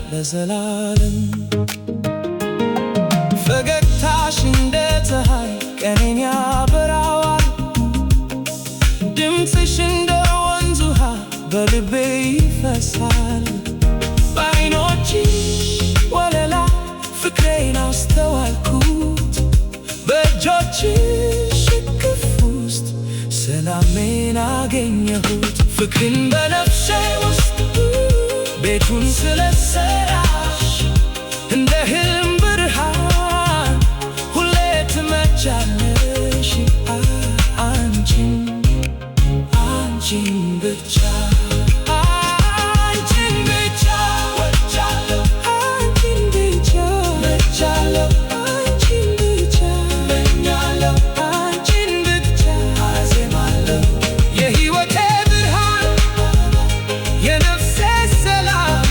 ለዘላለም ፈገግታሽ እንደ ፀሐይ ቀኔን ያበራዋል። ድምፅሽ እንደ ወንዝ ውሃ በልቤ ይፈሳል። በዓይኖችሽ ወለላ ፍቅሬን አስተዋልኩት። በእጆችሽ እቅፍ ውስጥ ሰላሜን አገኘሁት። ፍቅርን በነፍሴ ውስጥ ቤቱን ስለሰራሽ እንደ ሕልም ብርሃን ሁሌ ትመጫለሽ። አንቺን ብቻ አንቺን ብቻ ወድጃለሁ። አንቺን ብቻ መቻለሁ። አንቺን ብቻ መኛለሁ። አንቺን ብቻ አዜማለሁ። የሕይወቴ ብርሃን የነፍሴ ሰላም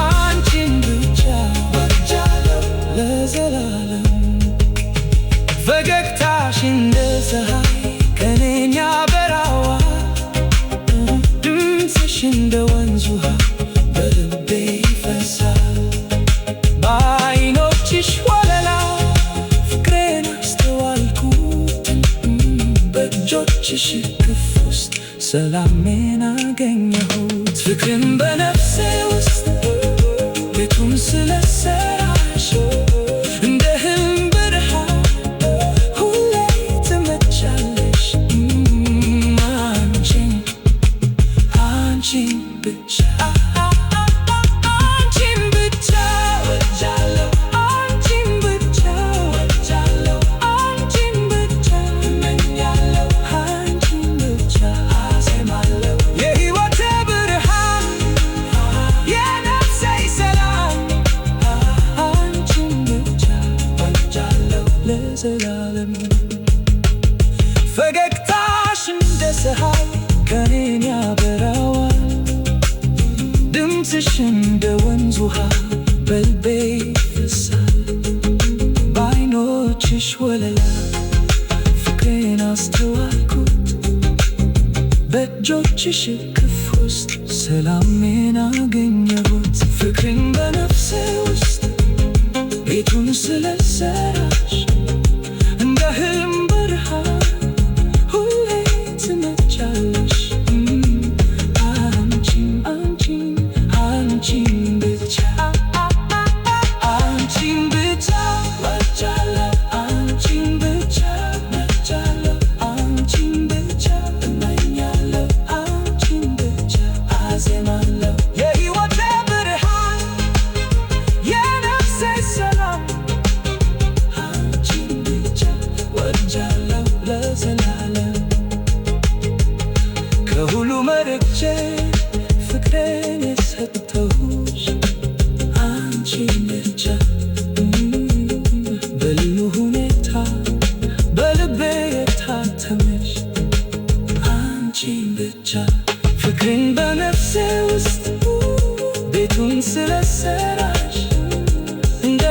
አንቺን ብቻ ወድጃለሁ ለዘላለም። ፈገግታሽ እንደ ፀሐይ ቀኔን ያበራዋል። ድምፅሽ እንደ ወንዝ ውሃ በልቤ ይፈሳል። በዓይኖችሽ ወለላ ፍቅሬን አስተዋልኩት። በእጆችሽ እቅፍ ውስጥ ሰላሜን አገኘሁት። ፍቅርን በነፍሴ ውስጥ ቤቱን ስለሰራሽ እንደ ሕልም ብርሃን ሁሌ ትመጫለሽ። አንቺን ብቻ አንቺን ብቻ ወድጃለሁ። አንቺን ብቻ ወድጃለሁ። አንቺን ብቻ እመኛለሁ። አንቺን ብቻ አዜማለሁ። የሕይወቴ ብርሃን የነፍሴ ሰላም አንቺን ብቻ ወድጃለሁ ለዘላለም። ፈገግታሽ እንደ ፀሐይ ቀኔን ያበራዋል። ድምፅሽ እንደ ወንዝ ውሃ በልቤ ይፈሳል። በዓይኖችሽ ወለላ ፍቅሬን አስተዋልኩት። በእጆችሽ እቅፍ ውስጥ ሰላሜን አገኘሁት። ፍቅርን በነፍሴ ውስጥ ቤቱን ስለሰራሽ እንደ ሕልም ብርሃን ሁሌ ትመጫለሽ። አንቺን ብቻ አንቺን ብቻ ወድጃለሁ። አንቺን ብቻ መቻለሁ። አንቺን ብቻ እመኛለሁ። አንቺን ብቻ አዜማለሁ። የሕይወቴ ብርሃን የነፍሴ ሰላም አንቺን ብቻ ወድጃለሁ ለዘላለም። ከሁሉ መርጬ ፍቅሬን የሰጠሁሽ አንቺን ብቻ በልዩ ሁኔታ በልቤ የታተመሽ አንቺን ብቻ ፍቅርን በነፍሴ ውስጥ ቤቱን ስለሰራሽ እንደ